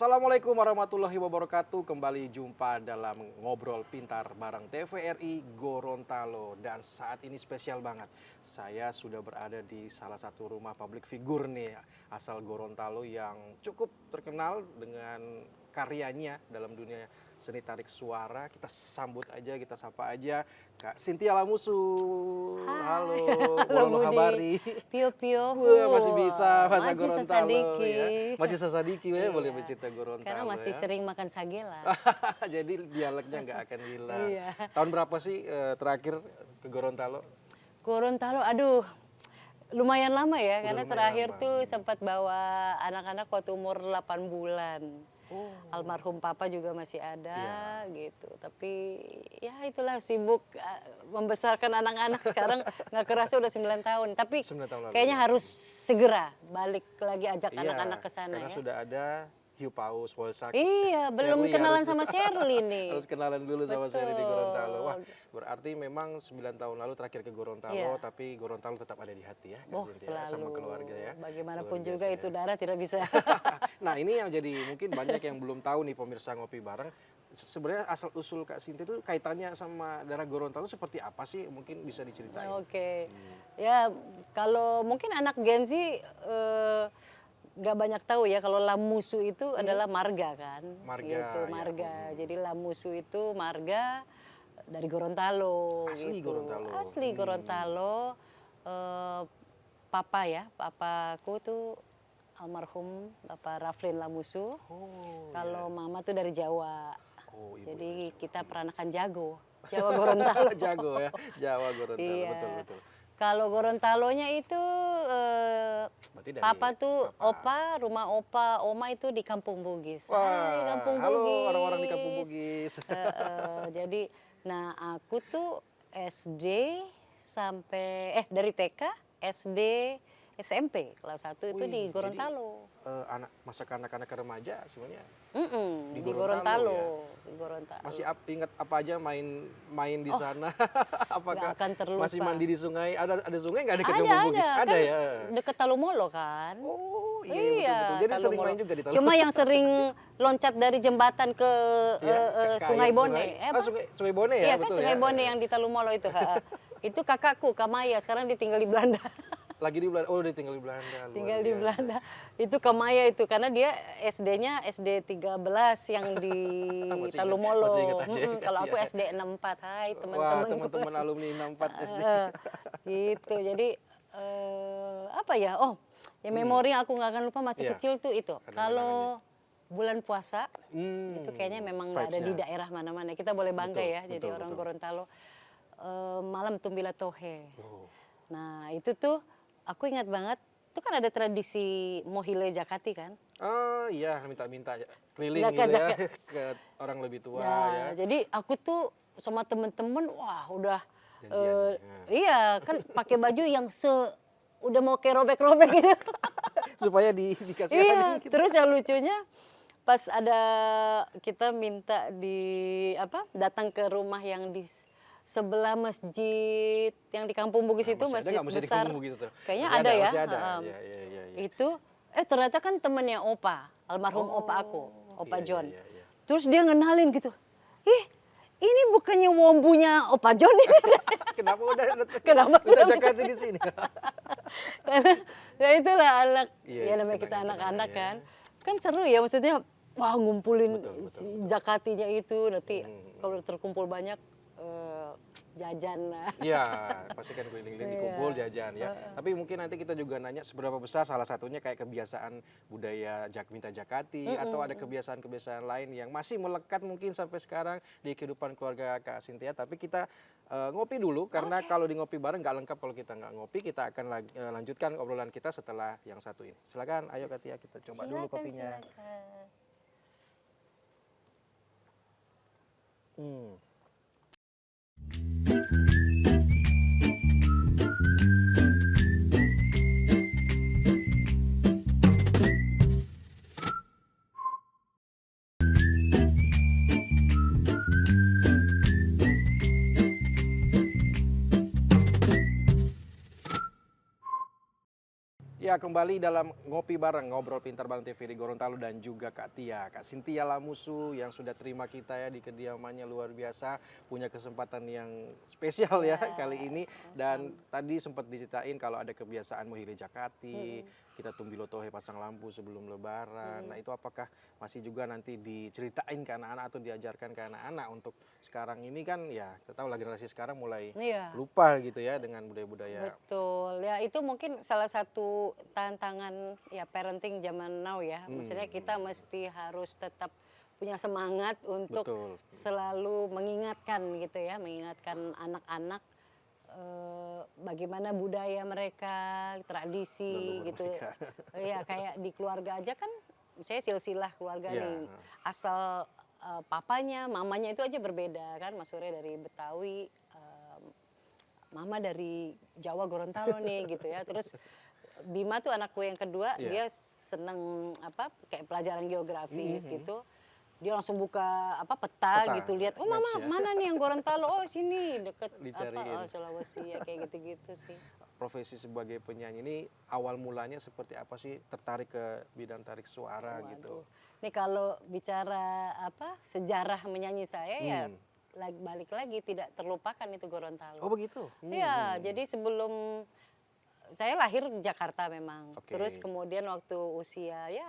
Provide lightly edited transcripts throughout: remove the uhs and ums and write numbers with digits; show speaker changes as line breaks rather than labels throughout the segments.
Assalamualaikum warahmatullahi wabarakatuh. Kembali jumpa dalam Ngobrol Pintar bareng TVRI Gorontalo. Dan saat ini spesial banget. Saya sudah berada di salah satu rumah public figure nih, asal Gorontalo yang cukup terkenal dengan karyanya dalam dunia seni tarik suara. Kita sambut aja, kita sapa aja Kak Cynthia Lamusu. Halo,
Halo
habari.
Pio-pio.
Wah, masih bisa bahasa
Masih
Gorontalo
sesadiki.
ya. Masih sesadiki ya,
Iya.
boleh bercerita Gorontalo.
Karena masih
ya.
sering makan sagela.
Jadi dialeknya nggak akan hilang.
Iya.
Tahun berapa sih terakhir ke Gorontalo?
Gorontalo, aduh, lumayan lama ya.
Udah
Karena
lumayan
terakhir
lama.
tuh sempat bawa anak-anak waktu umur 8 bulan.
Oh.
Almarhum papa juga masih ada
Iya.
gitu. Tapi ya itulah sibuk membesarkan anak-anak. Sekarang nggak kerasa udah 9 tahun. Tapi
9 tahun lalu,
kayaknya
ya.
harus segera balik lagi ajak
Iya,
anak-anak ke sana
karena
ya.
sudah ada Hiu Paus, Wolsak.
Iya, belum
Shirley
kenalan
harus-
sama Shirley nih.
Harus kenalan dulu sama Shirley di
Betul.
Gorontalo. Wah, berarti memang 9 tahun lalu terakhir ke Gorontalo,
Iya.
tapi Gorontalo tetap ada di hati ya, Kak
Oh,
Cynthia,
selalu.
sama keluarga ya.
Bagaimanapun
Luar
juga
biasa
itu
ya.
darah tidak bisa.
Nah, ini yang jadi mungkin banyak yang belum tahu nih pemirsa Ngopi Bareng. Sebenarnya asal usul Kak Cynthia itu kaitannya sama daerah Gorontalo seperti apa sih? Mungkin bisa diceritain.
Oke. Ya, kalau mungkin anak Gen Z nggak banyak tahu ya kalau Lamusu itu adalah marga kan.
Marga,
Gitu,
ya.
marga. Jadi Lamusu itu marga dari Gorontalo.
Asli
gitu.
Gorontalo.
Asli Gorontalo. Papa ya, papaku tuh almarhum Bapak Raflin Lamusu.
Oh,
Kalau mama tuh dari Jawa.
Oh, ibu
Jadi kita peranakan jago. Jawa Gorontalo.
jago ya, Jawa Gorontalo,
Iya.
betul betul.
Kalau Gorontalonya itu
Berarti dari
papa tuh
papa.
opa, rumah opa, oma itu di Kampung Bugis. Hai
Wah,
Kampung
halo
Bugis.
orang-orang di Kampung Bugis.
Jadi, nah aku tuh SD sampai dari TK, SD, SMP kelas 1 itu
Wih,
di
jadi
Gorontalo.
Masa kanak-kanak ke remaja semuanya
Di
Gorontalo
Gorontalo.
ya?
Di Gorontalo.
masih ingat apa aja main di sana? Apakah
nggak akan terlupa.
masih mandi di sungai? Ada sungai nggak dekat
Ada,
Kampung Bugis? Ada
kan
ya.
deket Talumolo kan.
Oh iya, betul-betul. Jadi sering
Talumolo.
main juga di Talumolo.
Cuma yang sering loncat dari jembatan ke
Iya, ke
Sungai
air
Bone.
Ah, sungai Bone ya,
Iya kan
betul
Sungai
ya.
Bone yang di Talumolo itu. Itu kakakku Kamaya, sekarang dia tinggal di Belanda.
Lagi di Belanda. Oh, dia tinggal di Belanda. luar
Tinggal di
biasa.
Belanda. Itu Kamaya itu karena dia SD-nya SD 13 yang di Talumolo.
masih ingat aja.
Kalau aku
Iya.
SD 64. Hai
Wah,
teman-teman.
teman-teman alumni 64 SD.
Gitu. Jadi apa ya? Oh, ya memori yang aku nggak akan lupa masih
Iya.
kecil tuh itu.
Ada
Kalau bulan puasa
Hmm,
itu kayaknya memang nggak ada di
vibes-nya.
daerah mana-mana. Kita boleh bangga
Betul,
ya jadi
betul,
orang
betul.
Gorontalo. Malam Tumbila Tohe.
Oh.
Nah itu tuh aku ingat banget. Itu kan ada tradisi Mohile Jakati kan.
Oh iya, minta-minta keliling
Zakat,
gitu ya
zakat.
ke orang lebih tua
Nah,
ya.
jadi aku tuh sama temen-temen, wah udah
Janjian,
iya kan pakai baju yang udah mau kayak robek-robek gitu.
Supaya dikasih
Iya,
aja gitu.
terus yang lucunya pas ada kita minta datang ke rumah yang di sebelah masjid yang di Kampung Bugis
Nah,
itu masjid
masih di
besar.
Kampung Bugis tuh?
Kayaknya
Masih
ada ya.
Masih ada.
heeh.
Iya, iya, iya, iya.
Itu ternyata kan temennya Opa, almarhum
Oh,
Opa aku, Opa
iya,
John.
iya, iya.
Terus dia ngenalin gitu. Ih, ini bukannya wombunya Opa John ini.
Kenapa udah
Kenapa
minta
sudah
Jakarta di sini?
Karena ya itulah anak,
Iya,
ya namanya kita
kenangan-kenangan,
anak-anak
ya.
kan. Kan seru ya maksudnya, wah ngumpulin
Betul, betul,
si Jakatinya itu. Nanti kalau terkumpul banyak jajan lah.
Iya, pasti kan keliling-keliling dikumpul jajan ya. Tapi mungkin nanti kita juga nanya seberapa besar salah satunya kayak kebiasaan budaya minta jakati atau ada kebiasaan-kebiasaan lain yang masih melekat mungkin sampai sekarang di kehidupan keluarga Kak Cynthia. Tapi kita ngopi dulu karena kalau di ngopi bareng nggak lengkap kalau kita nggak ngopi. Kita akan lanjutkan obrolan kita setelah yang satu ini. Silakan, ayo Katia kita coba dulu kopinya. Hmm. Ya, kembali dalam Ngopi Bareng, Ngobrol Pintar Bareng TVRI Gorontalo, dan juga Kak Tia, Kak Cynthia Lamusu yang sudah terima kita ya di kediamannya, luar biasa. Punya kesempatan yang spesial ya kali ini. Dan tadi sempat diceritain kalau ada kebiasaan Mohili Jakati, kita tumbi lotohe pasang lampu sebelum lebaran. Nah, itu apakah masih juga nanti diceritain ke anak-anak atau diajarkan ke anak-anak? Untuk sekarang ini kan ya, kita tahu lah generasi sekarang mulai lupa gitu ya dengan budaya-budaya.
Betul, ya itu mungkin salah satu tantangan ya parenting zaman now ya. Maksudnya kita mesti harus tetap punya semangat untuk
Betul.
selalu mengingatkan gitu ya, mengingatkan anak-anak bagaimana budaya mereka, tradisi
Leluhur
gitu.
mereka.
Ya kayak di keluarga aja kan, saya silsilah keluarga
Ya.
nih, asal papanya, mamanya itu aja berbeda kan. Mas Surya dari Betawi, Mama dari Jawa Gorontalo nih gitu ya. Terus Bima tuh anakku yang kedua, dia seneng kayak pelajaran geografis gitu. Dia langsung buka peta gitu, lihat, oh mama
maps ya.
mana nih yang Gorontalo, oh sini deket
Dicariin.
Sulawesi ya, kayak gitu-gitu sih.
Profesi sebagai penyanyi ini awal mulanya seperti apa sih, tertarik ke bidang tarik suara gitu?
Nih kalau bicara sejarah menyanyi saya ya balik lagi tidak terlupakan itu Gorontalo.
Oh begitu?
Iya, jadi sebelum saya lahir di Jakarta memang.
Oke.
Terus kemudian waktu usia ya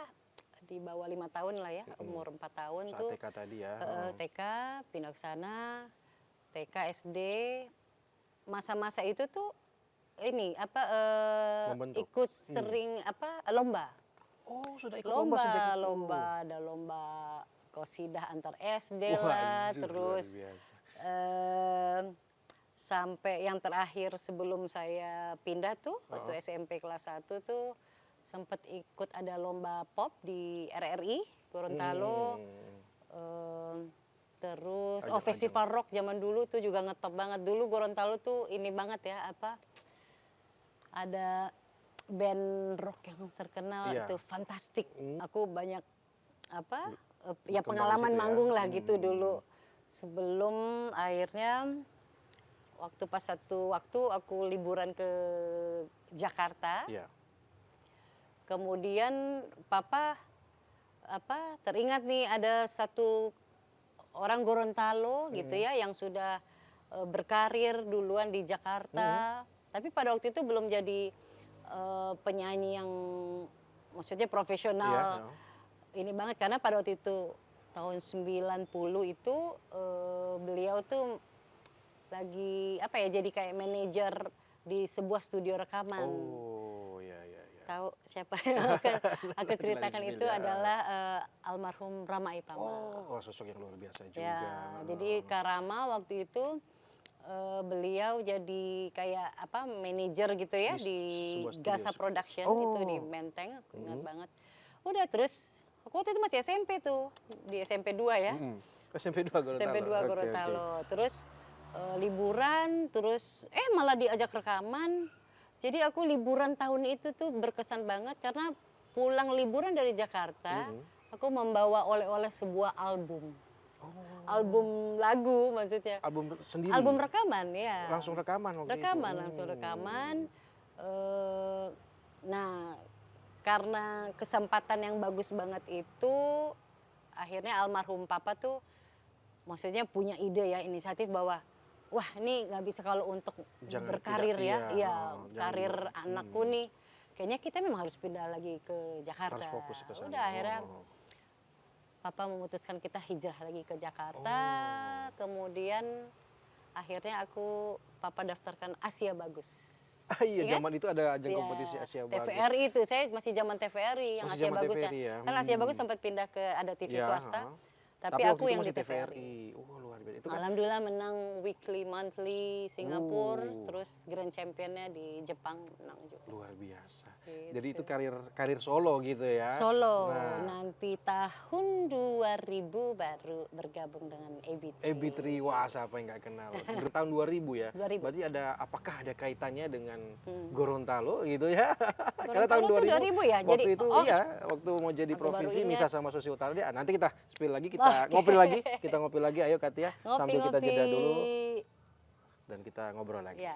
di bawah 5 tahun lah ya, umur 4 tahun
Saat
tuh.
TK tadi ya.
TK, pindah ke sana, TK, SD. Masa-masa itu tuh ini
Membentuk.
ikut sering lomba.
Oh sudah ikut lomba sejak itu?
Lomba, ada lomba qosidah antar SD lah,
Waduh,
terus
luar biasa.
sampai yang terakhir sebelum saya pindah tuh, waktu SMP kelas 1 tuh sempat ikut ada lomba pop di RRI Gorontalo. Terus festival rock zaman dulu tuh juga ngetop banget. Dulu Gorontalo tuh ini banget ya, ada band rock yang terkenal itu Fantastic. Aku banyak ya pengalaman manggung lah gitu dulu. Sebelum akhirnya pas satu waktu aku liburan ke Jakarta.
Iya.
Kemudian papa teringat nih ada satu orang Gorontalo gitu ya yang sudah berkarir duluan di Jakarta. Tapi pada waktu itu belum jadi penyanyi yang maksudnya profesional. Ini banget karena pada waktu itu tahun 90 itu beliau tuh lagi jadi kayak manajer di sebuah studio rekaman.
Oh ya.
Tahu siapa yang aku ceritakan itu adalah almarhum Rama Ipama.
Oh, sosok yang luar biasa juga.
Ya, jadi Kak Rama waktu itu beliau jadi kayak manajer gitu ya di Gasa Production itu di Menteng, aku ingat banget. Udah terus aku waktu itu masih SMP tuh, di SMP 2 ya.
SMP 2 Gorontalo.
SMP 2 Gorontalo. Terus liburan, terus malah diajak rekaman. Jadi aku liburan tahun itu tuh berkesan banget karena pulang liburan dari Jakarta, aku membawa oleh-oleh sebuah album. Album lagu maksudnya.
Album sendiri?
Album rekaman ya.
Langsung rekaman waktu itu?
Langsung rekaman. Nah, karena kesempatan yang bagus banget itu, akhirnya almarhum papa tuh maksudnya punya ide ya, inisiatif bahwa wah ini nggak bisa kalau untuk berkarir karir anakku nih, kayaknya kita memang harus pindah lagi ke Jakarta.
Harus fokus ke sana.
Udah akhirnya papa memutuskan kita hijrah lagi ke Jakarta, kemudian akhirnya papa daftarkan Asia Bagus.
Iya, zaman itu ada ajang kompetisi Asia Bagus.
TVRI itu, saya masih zaman TVRI yang
Masih
Asia
zaman
Bagus
TVRI
ya.
ya.
Kan Asia Bagus sempat pindah ke ada TV swasta. Tapi
waktu
aku
itu
yang di
masih
TVRI.
Oh, luar biasa. Itu kan
Alhamdulillah menang weekly, monthly Singapura, terus grand championnya di Jepang menang juga.
luar biasa.
Gitu.
Jadi itu karir solo gitu ya.
Solo, nanti tahun 2000 baru bergabung dengan AB3.
AB3, wah siapa yang nggak kenal. Tahun 2000 ya.
2000.
Berarti apakah ada kaitannya dengan Gorontalo gitu ya? Karena
Gorontalo
tahun
tuh
2000,
2000 ya?
waktu
Jadi,
itu waktu mau jadi
aku baru
provinsi
ingat.
Misa sama Sulawesi Utara dia. Nanti kita spill lagi, kita ngopi lagi. Ayo Katia, sambil kita jeda dulu dan kita ngobrol lagi.
Ya.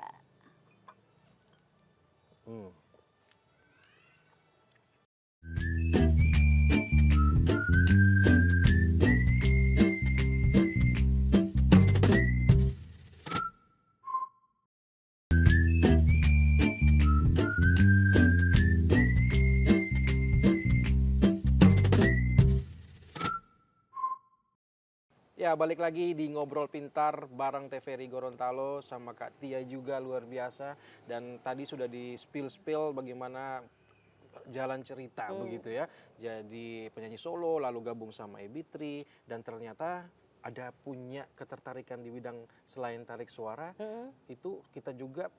Ya, balik lagi di Ngobrol Pintar bareng TVRI Gorontalo sama Kak Tia juga luar biasa. Dan tadi sudah di-spill bagaimana jalan cerita begitu ya. Jadi penyanyi solo lalu gabung sama Ebitri dan ternyata ada punya ketertarikan di bidang selain tarik suara. Itu kita juga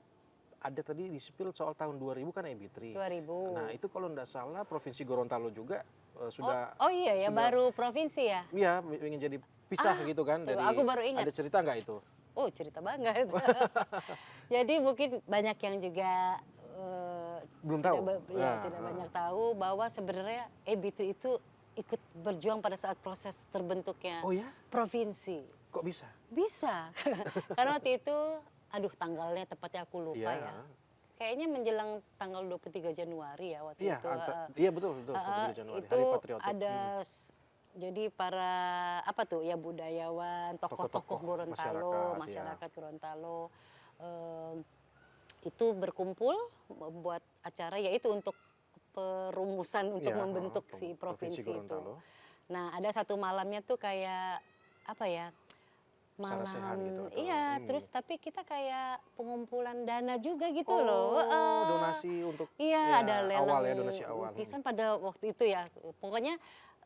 ada tadi di-spill soal tahun 2000 kan Ebitri.
2000.
Nah, itu kalau enggak salah Provinsi Gorontalo juga sudah
Oh iya ya, baru provinsi ya?
iya, ingin jadi pisah gitu kan
tuh,
dari
aku baru ingat.
ada cerita nggak itu?
Oh, cerita banget. Jadi mungkin banyak yang juga
Belum tahu.
tidak banyak tahu bahwa sebenarnya Ebitri itu ikut berjuang pada saat proses terbentuknya
Oh ya?
provinsi.
Kok bisa?
Bisa. Karena waktu itu, aduh tanggalnya tepatnya aku lupa
Iya.
ya. Kayaknya menjelang tanggal 23 Januari ya waktu
Iya,
itu.
iya betul 23 Januari,
Itu
Hari Patriotik.
ada jadi para apa tuh ya budayawan, tokoh-tokoh
Tokoh-tokoh
Gorontalo,
masyarakat,
masyarakat Gorontalo itu berkumpul membuat acara yaitu untuk perumusan untuk
Iya,
membentuk si provinsi itu.
Gorontalo.
Nah, ada satu malamnya tuh kayak apa ya?
Sarasehan gitu atau-
iya, terus tapi kita kayak pengumpulan dana juga gitu
Oh,
loh.
donasi untuk
Iya,
ya,
ada lelang
awal ya, donasi awal.
lukisan pada waktu itu ya. Pokoknya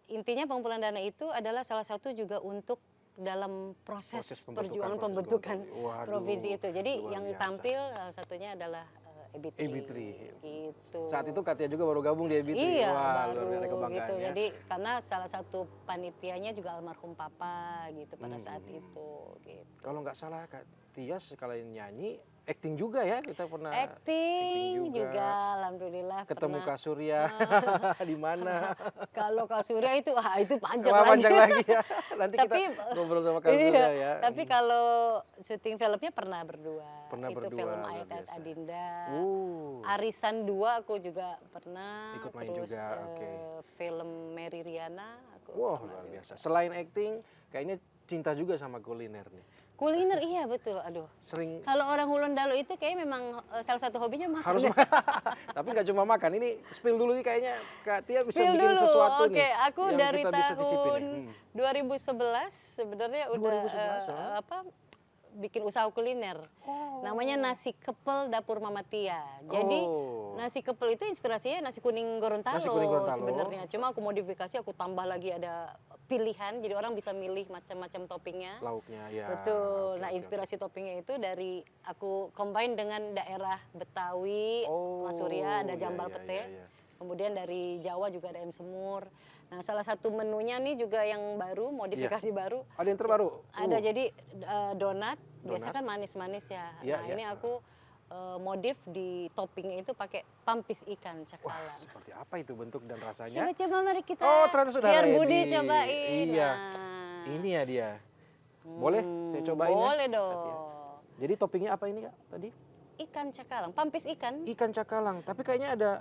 intinya pengumpulan dana itu adalah salah satu juga untuk dalam proses
Proses pembentukan
perjuangan
provinsi
pembentukan
Gorontalo. Waduh,
provinsi itu. Jadi
luar
yang
biasa.
tampil salah satunya adalah Ebitri.
Ebitri.
Gitu.
Saat itu Katia juga baru gabung di Ebitri.
Iya,
Wah,
baru
luar biasa
gitu.
kebanggaannya.
Jadi karena salah satu panitianya juga almarhum papa gitu pada saat itu gitu.
Kalau nggak salah Kak Tia sekalian nyanyi, acting juga ya, kita pernah
Acting juga alhamdulillah
ketemu
pernah.
Kak Surya di mana?
Kalau Kak Surya itu itu panjang
Wah,
lagi.
panjang lagi ya. Nanti
Tapi
kita ngobrol sama Kak
iya,
Surya ya.
Tapi kalau syuting filmnya pernah berdua.
Pernah
itu
berdua,
film
luar
Ayat Ayat
biasa.
Adinda.
Uh.
Arisan 2 aku juga pernah.
Ikut main
terus
juga, oke.
film Mary Riana aku
Wah,
pernah
luar
juga.
biasa. Selain acting, kayaknya cinta juga sama kuliner nih.
Kuliner iya betul. Aduh.
Sering
Kalau orang Hulundalu itu kayak memang salah satu hobinya makan.
harus tapi nggak cuma makan. Ini spill dulu nih kayaknya Kak Tia bisa
Spill
bikin
dulu.
sesuatu
Oke,
nih.
aku
yang
dari
kita bisa cicipin
tahun
nih.
2011 sebenarnya udah
2011,
apa bikin usaha kuliner. Namanya Nasi Kepel Dapur Mama Tia. Jadi
Oh.
nasi kepel itu inspirasinya nasi kuning Gorontalo,
Nasi kuning Gorontalo.
sebenarnya. Cuma aku modifikasi, aku tambah lagi ada pilihan. Jadi orang bisa milih macam-macam toppingnya.
Lauknya ya.
Betul.
Oke,
Nah,
oke,
inspirasi toppingnya itu dari aku combine dengan daerah Betawi,
Oh,
Mas Surya, ada
iya,
jambal
iya,
pete.
iya, iya.
Kemudian dari Jawa juga ada ayam semur. Nah, salah satu menunya nih juga yang baru, modifikasi baru.
Ada yang terbaru?
Ada jadi donat, biasa
Donat.
kan manis-manis ya.
Iya,
Nah,
iya.
ini aku modif di toppingnya itu pakai pampis ikan
Wah,
cakalang.
seperti apa itu bentuk dan rasanya?
Coba-coba mari kita.
Oh, ternyata sudah
biar
ready.
Budi cobain.
Iya.
Nah.
Ini ya dia. Boleh saya cobain ya?
Boleh
Kak Tia?
dong.
Jadi toppingnya apa ini Kak tadi?
Ikan cakalang, pampis ikan.
Ikan cakalang, tapi kayaknya ada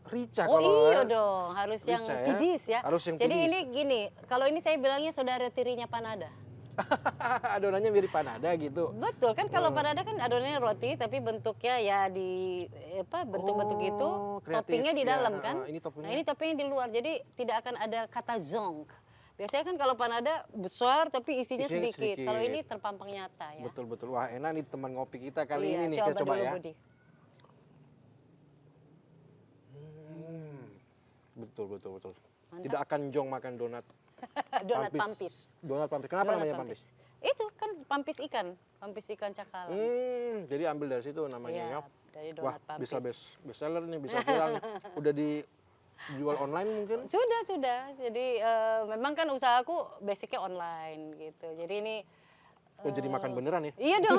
rica
Oh
kalau
iya dong, harus
rica
yang
ya.
pidis ya.
Harus yang
Jadi
pidis.
ini gini, kalau ini saya bilangnya saudara tirinya panada.
adonannya mirip panada gitu.
Betul kan kalau panada kan adonannya roti tapi bentuknya ya di bentuk-bentuk
Oh,
itu
kreatif
toppingnya di
ya.
dalam kan.
Ini toppingnya.
Nah ini toppingnya di luar jadi tidak akan ada kata zonk. Biasanya kan kalau panada besar tapi isinya
Isinya
sedikit. Kalau
sedikit.
ini terpampang nyata ya.
Betul betul. Wah, enak nih teman ngopi kita kali
Iya,
ini nih.
coba
Kita coba
dulu,
ya.
Budi.
Betul betul betul.
Mantap.
Tidak akan jong makan donat.
Donat pampis.
Donat pampis. Kenapa
Donat
namanya pampis?
Itu kan pampis ikan cakalang.
Jadi ambil dari situ namanya
Iya,
ya.
dari
Wah,
donat pampis.
bisa best seller nih, bisa bilang udah dijual online mungkin.
Sudah. Jadi memang kan usahaku basicnya online gitu. Jadi ini
Oh, jadi makan beneran ya?
iya dong.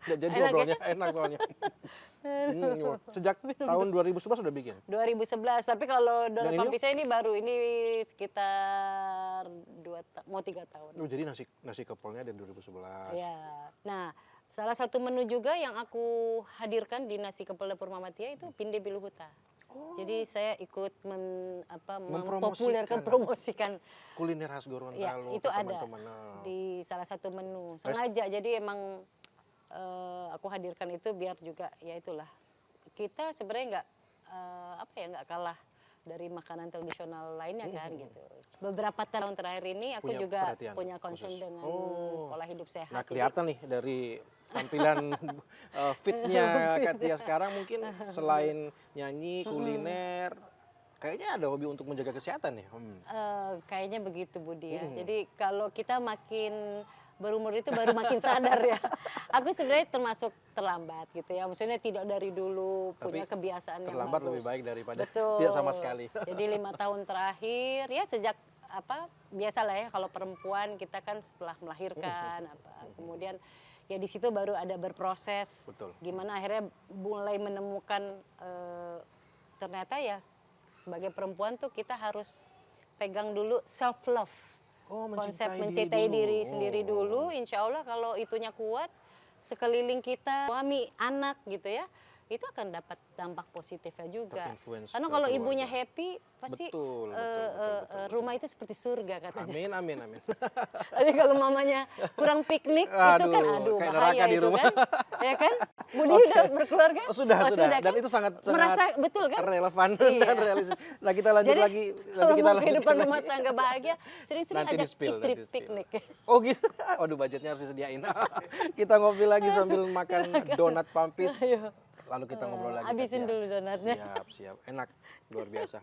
Udah jadi
Enak ya?
ngobrolnya enak soalnya. Sejak tahun 2011 udah bikin.
2011. Tapi kalau donat
Yang ini?
pampisnya ini baru ini sekitar mau 3 tahun.
Oh, jadi nasi kepelnya dari 2011.
Ya. Nah, salah satu menu juga yang aku hadirkan di nasi kepel dapur Mama Tia itu pinde biluhuta. Jadi saya ikut mempopulerkan, promosikan.
Kuliner khas Gorontalo
Ya, itu
ke
ada
teman-teman.
di salah satu menu. Sengaja, jadi emang aku hadirkan itu biar juga ya itulah. Kita sebenarnya nggak kalah dari makanan tradisional lainnya kan gitu. Beberapa tahun terakhir ini aku
Punya
juga
perhatian
punya concern
khusus.
dengan
Oh.
pola hidup sehat.
Nah
Jadi,
kelihatan nih dari tampilan fitnya Katia sekarang mungkin selain nyanyi, kuliner, kayaknya ada hobi untuk menjaga kesehatan nih.
kayaknya begitu Budi ya. Jadi kalau kita makin berumur itu baru makin sadar ya. Aku sebenarnya termasuk terlambat gitu ya. Maksudnya tidak dari dulu punya
Tapi
kebiasaan yang
terlambat
bagus.
lebih baik daripada
Betul.
tidak sama sekali.
Jadi 5 tahun terakhir ya sejak biasalah ya kalau perempuan kita kan setelah melahirkan kemudian ya di situ baru ada berproses.
Betul.
Gimana akhirnya mulai menemukan ternyata ya sebagai perempuan tuh kita harus pegang dulu self love.
Oh,
Konsep
diri
mencintai diri
dulu.
sendiri dulu, insya Allah kalau itunya kuat, sekeliling kita, suami, anak gitu ya, itu akan dapat dampak positifnya juga.
Terinfluence
Karena
ke
kalau
keluarga.
ibunya happy, pasti
Betul, betul.
rumah itu seperti surga katanya.
Amin, amin, amin.
Tapi kalau mamanya kurang piknik, itu kan
Aduh, kayak
bahaya
neraka di
itu
rumah.
kan, ya kan? Budi udah berkeluarga?
Oh, sudah. Dan
kan?
itu sangat
merasa betul kan?
relevan
Iya.
dan realistis. Nah kita lanjut
Jadi
lagi.
kalau
kita
mau
lanjutkan
kehidupan
lagi.
rumah tangga bahagia, sering-sering
Nanti
ajak
di-spill,
istri
nanti di-spill.
piknik.
Oh gitu. Waduh budgetnya harus disediain. Kita ngopi lagi sambil makan donat pampis.
Ayo.
Lalu kita ngobrol lagi.
Habisin
Katia.
dulu donatnya.
Siap. Enak. Luar biasa.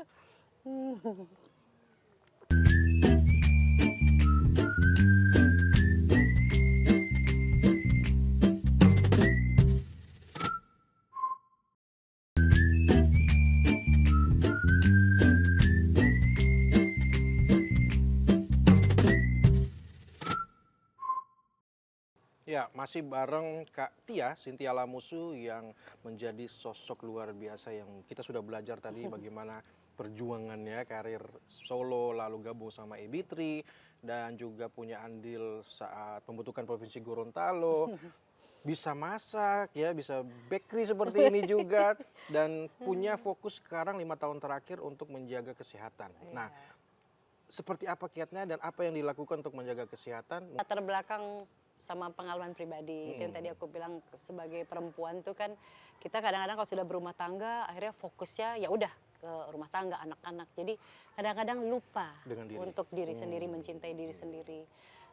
Ya, masih bareng Kak Tia, Cynthia Lamusu yang menjadi sosok luar biasa yang kita sudah belajar tadi bagaimana perjuangannya, karir solo, lalu gabung sama EB3, dan juga punya andil saat pembentukan Provinsi Gorontalo. Bisa masak, ya, bisa bakery seperti ini juga, dan punya fokus sekarang 5 tahun terakhir untuk menjaga kesehatan. Nah, seperti apa kiatnya dan apa yang dilakukan untuk menjaga kesehatan?
Latar belakang sama pengalaman pribadi itu yang tadi aku bilang sebagai perempuan tuh kan kita kadang-kadang kalau sudah berumah tangga akhirnya fokusnya ya udah ke rumah tangga anak-anak jadi kadang-kadang lupa
Dengan diri.
untuk diri sendiri mencintai diri sendiri.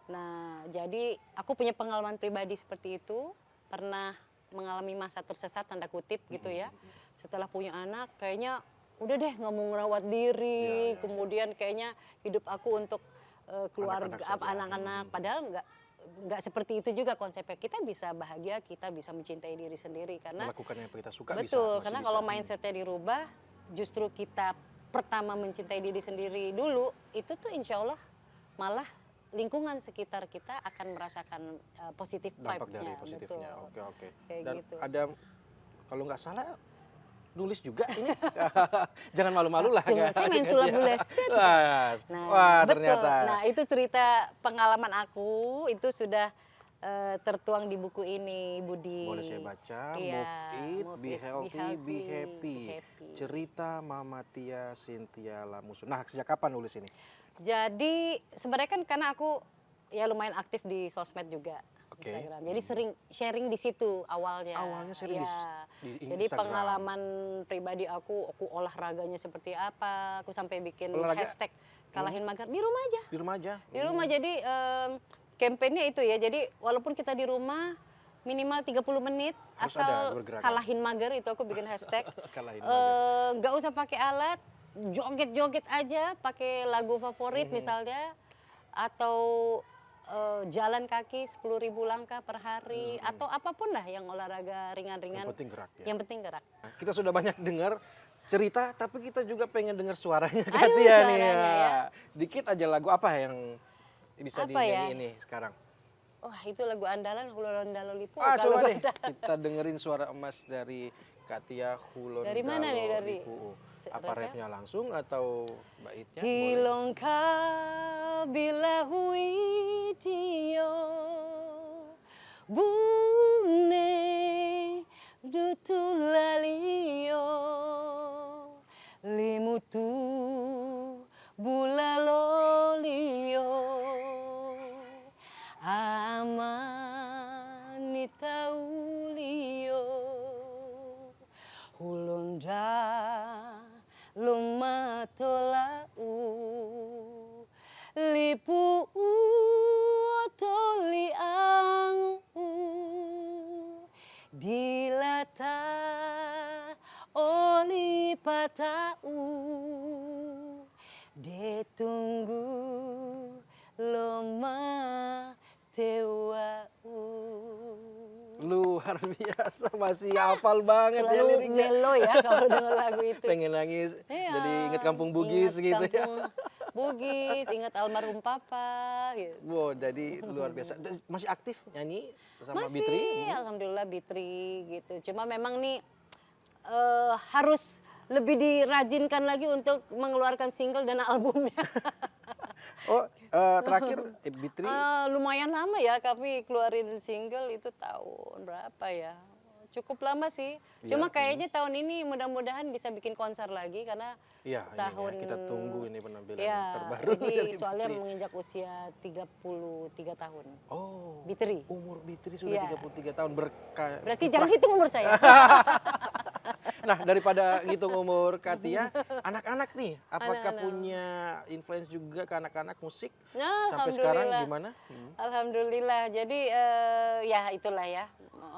Nah jadi aku punya pengalaman pribadi seperti itu pernah mengalami masa tersesat tanda kutip gitu ya setelah punya anak kayaknya udah deh nggak mau ngerawat diri kemudian kayaknya hidup aku untuk keluarga
Anak-anak saja.
anak-anak padahal nggak seperti itu juga konsepnya kita bisa bahagia kita bisa mencintai diri sendiri karena
Melakukan yang kita suka
betul
masih
karena
bisa.
kalau mindsetnya dirubah justru kita pertama mencintai diri sendiri dulu itu tuh insya Allah malah lingkungan sekitar kita akan merasakan positif
Dampak
vibes-nya
dari positifnya.
betul.
Oke.
Kayak
Dan
gitu.
ada kalau nggak salah nulis juga ini. Jangan malu-malu lah.
Cuma saya main sulap bola set.
Wah,
betul.
ternyata.
Nah, itu cerita pengalaman aku itu sudah tertuang di buku ini, Budi.
Boleh saya baca,
Iya,
Move It, Be Healthy, Be Happy. Cerita Mama Tia Cynthia Lamusu. Nah, sejak kapan nulis ini?
Jadi sebenarnya kan karena aku ya lumayan aktif di sosmed juga.
Oke.
Instagram. Jadi sering sharing di situ awalnya.
Awalnya sharing di
Jadi
Instagram.
pengalaman pribadi aku olahraganya seperti apa, aku sampai bikin
Olahraga?
hashtag kalahin mager di rumah aja.
Di rumah aja?
Di rumah jadi kampanye itu ya. Jadi walaupun kita di rumah minimal 30 menit
Harus ada
asal
bergerakan.
kalahin mager itu aku bikin hashtag.
Kalahin mager.
Nggak usah pakai alat, joget-joget aja, pakai lagu favorit misalnya atau jalan kaki 10.000 langkah per hari atau apapun lah yang olahraga ringan-ringan.
Yang penting gerak ya.
Yang penting gerak.
Nah, kita sudah banyak dengar cerita, tapi kita juga pengen dengar suaranya
Aduh,
Katia nih.
suaranya ya.
Dikit aja lagu apa yang bisa
Apa ya?
dinyanyi ini sekarang?
Wah itu lagu andalan Hulon Dalo Lipo.
Coba deh
kita-
kita dengerin suara emas dari Katia Hulon
Dari mana nih,
Dalo
dari
Lipu. Apa
refnya?
refnya langsung atau baitnya? Boleh.
Hilongka bila huidio bune dutulalio limutu bulalolio amanitaulio hulonda luma
Luar biasa, masih hafal banget ya
Selalu
liriknya.
melo ya kalau dengar lagu itu.
Pengen nangis,
Iya,
jadi inget kampung Bugis
ingat
gitu ya.
kampung Bugis, ingat almarhum papa gitu.
Wow, jadi luar biasa. Masih aktif nyanyi sama
Masih,
Bitri?
alhamdulillah Bitri gitu. Cuma memang nih harus lebih dirajinkan lagi untuk mengeluarkan single dan albumnya.
Oh, terakhir Bitri
Lumayan lama ya kami keluarin single itu tahun berapa ya? Cukup lama sih. Cuma kayaknya tahun ini mudah-mudahan bisa bikin konser lagi karena
iya, ini ya,
tahun
kita tunggu ini penampilan
ya,
terbaru
ini
dari
soalnya
Bitri.
menginjak usia 33 tahun.
Oh,
Bitri.
umur Bitri sudah
Iya.
33 tahun
Berarti jangan hitung umur saya.
Nah, daripada ngitung umur Katia, anak-anak nih, apakah
Anak-anak.
punya influence juga ke anak-anak musik?
Nah,
Sampai sekarang
alhamdulillah.
gimana?
Alhamdulillah. Jadi ya itulah ya.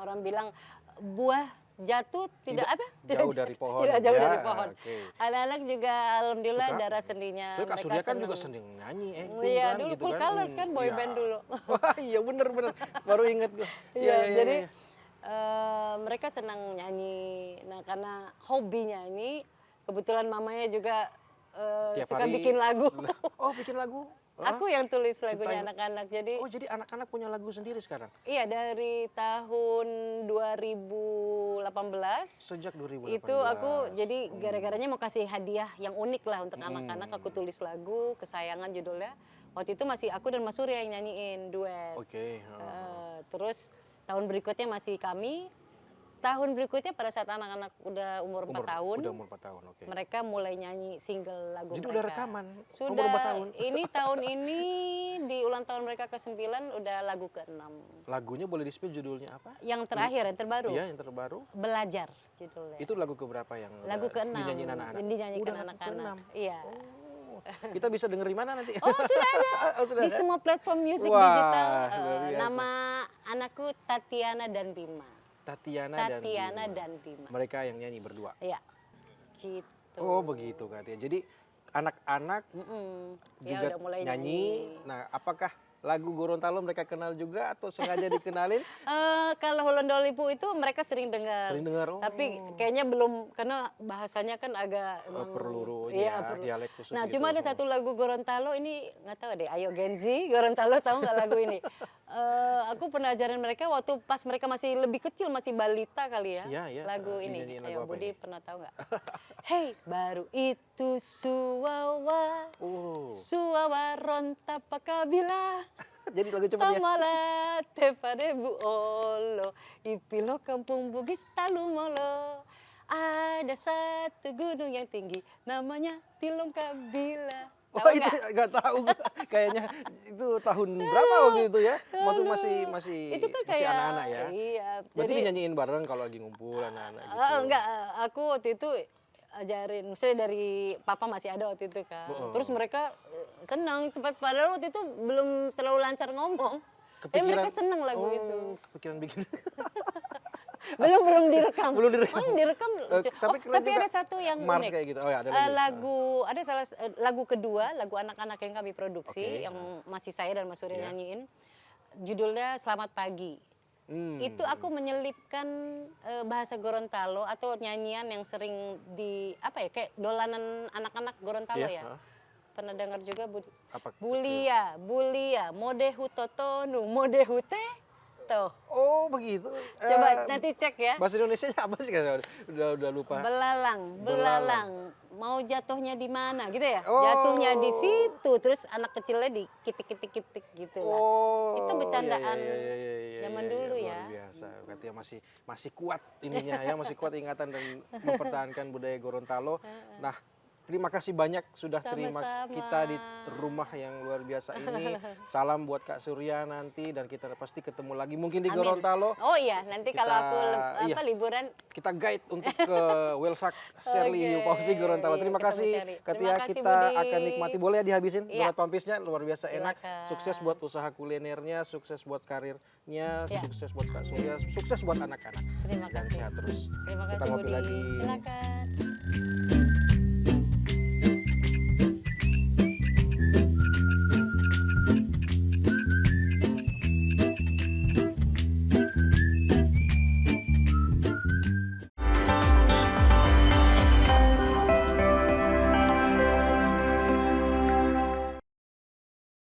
Orang bilang buah jatuh tidak apa?
jauh dari pohon.
Tidak jauh
Ya,
dari pohon.
oke.
Anak-anak juga alhamdulillah
Suka?
darah sendinya
Tapi Kak
mereka
Surya kan juga
seneng.
sering nyanyi,
Iya,
kan,
dulu
gitu
Full
kan.
Colors kan boy
Iya.
band dulu.
Wah, iya bener-bener. Baru inget gue.
Iya, jadi mereka senang nyanyi. Nah, karena hobi nyanyi, kebetulan mamanya juga
Tiap
suka
hari-
bikin lagu.
Oh, bikin lagu? Hah?
Aku yang tulis lagunya
Ciptain-
anak-anak. Jadi
Oh, jadi anak-anak punya lagu sendiri sekarang?
iya dari tahun 2018
Sejak 2018.
itu aku jadi gara-garanya mau kasih hadiah yang unik lah untuk anak-anak. Aku tulis lagu kesayangan judulnya. Waktu itu masih aku dan Mas Surya yang nyanyiin duet.
Oke.
Terus tahun berikutnya masih kami. Tahun berikutnya pada saat anak-anak udah umur 4 tahun,
Udah umur 4 tahun, oke.
mereka mulai nyanyi single lagu
Jadi
mereka.
udah rekaman? Umur
Sudah.
4 tahun?
Ini tahun ini di ulang tahun mereka ke-9 udah lagu ke-6.
Lagunya boleh di-spill judulnya apa?
Yang terakhir, yang terbaru.
Iya, yang terbaru.
Belajar judulnya.
Itu lagu keberapa yang
Lagu
udah
ke-6.
dinyanyiin anak-anak?
Dinyanyikan
Udah lagu
anak-anak.
ke-6.
Iya.
Oh, kita bisa denger di mana nanti?
Oh, sudah ada.
Oh, sudah
Di
ada?
semua platform musik
Wah,
digital.
luar biasa.
Nama anakku Tatiana dan Bima.
Tatiana
Tatiana
dan Bima.
dan Bima.
Mereka yang nyanyi berdua.
Iya. Gitu.
Oh, begitu Katia. Jadi anak-anak
Ya,
juga
udah mulai
nyanyi. Nah, apakah lagu Gorontalo mereka kenal juga atau sengaja dikenalin?
Kalau Holondolipu itu mereka sering dengar.
Sering dengar, oh.
Tapi kayaknya belum karena bahasanya kan agak emang,
perlu ini ya,
perlu.
dialek khusus
Nah,
gitu.
cuma ada satu lagu Gorontalo ini nggak tahu deh. Ayo Gen Z, Gorontalo tahu nggak lagu ini? Aku pernah ajarin mereka waktu pas mereka masih lebih kecil, masih balita kali ya.
Iya, iya.
Lagu ini.
Dinyanyiin lagu
Ayo
apa
Budi
ini?
pernah tahu nggak? Hey, baru itu suawa.
Oh.
Suawa ronta pakabila.
Jadi lagu cepet ya.
Tamala te pade buolo ipilo kampung Bugis Talumolo. Ada satu gunung yang tinggi namanya Tilong Kabila.
Oh,
Tahu
itu
nggak?
nggak tahu gua. Kayaknya itu tahun berapa waktu itu ya? Waktu masih
Itu kan
masih
kayak
anak-anak ya.
Iya.
Berarti
Jadi
dinyanyiin bareng kalau lagi ngumpul anak-anak gitu.
enggak, aku waktu itu ajarin, misalnya dari papa masih ada waktu itu kan. Terus mereka senang, padahal waktu itu belum terlalu lancar ngomong. Tapi mereka senang lagu itu.
Kepikiran bikin.
belum direkam.
Belum direkam.
Oh, direkam.
Tapi keren
Tapi
juga.
ada satu yang
Mars
unik.
kayak gitu. Oh ya, ada lagi.
Lagu kedua, lagu anak-anak yang kami produksi,
Oke.
yang masih saya dan Mas Surya nyanyiin. Judulnya Selamat Pagi. Itu aku menyelipkan bahasa Gorontalo atau nyanyian yang sering di apa ya, kayak dolanan anak-anak Gorontalo
Iya,
ya. Pernah dengar juga
Apa?
Bulia, modehu totonu, modehu teh. Tuh.
Oh, begitu.
Coba nanti cek ya.
Bahasa Indonesianya apa sih? Udah lupa.
Belalang. Mau jatuhnya di mana gitu ya?
Oh.
Jatuhnya di situ, terus anak kecilnya di kitik-kitik gitu lah.
Oh,
Itu bercandaan
iya,
zaman dulu ya.
Luar biasa. Katanya masih kuat ininya ya, masih kuat ingatan dan mempertahankan budaya Gorontalo. Nah, terima kasih banyak sudah terima
Sama-sama.
kita di rumah yang luar biasa ini. Salam buat Kak Surya nanti dan kita pasti ketemu lagi mungkin di
Amin.
Gorontalo.
Oh iya, nanti
Kita-
kalau aku
iya.
liburan.
Kita guide untuk ke Welsak Sherly
Oke,
Hiu Fauzi Gorontalo.
iya,
Terima
ketemu
kasih
Sherly.
Katia,
Terima kasih,
kita
Budi.
akan nikmati. Boleh ya dihabisin
Iya.
donat pampisnya, luar biasa enak.
Silakan.
Sukses buat usaha kulinernya, sukses buat karirnya,
Iya.
sukses buat Kak Surya, sukses buat anak-anak.
Terima
Dan
kasih.
sehat terus.
Terima
Kita
kasih
ngopi
Budi.
lagi.
Silakan.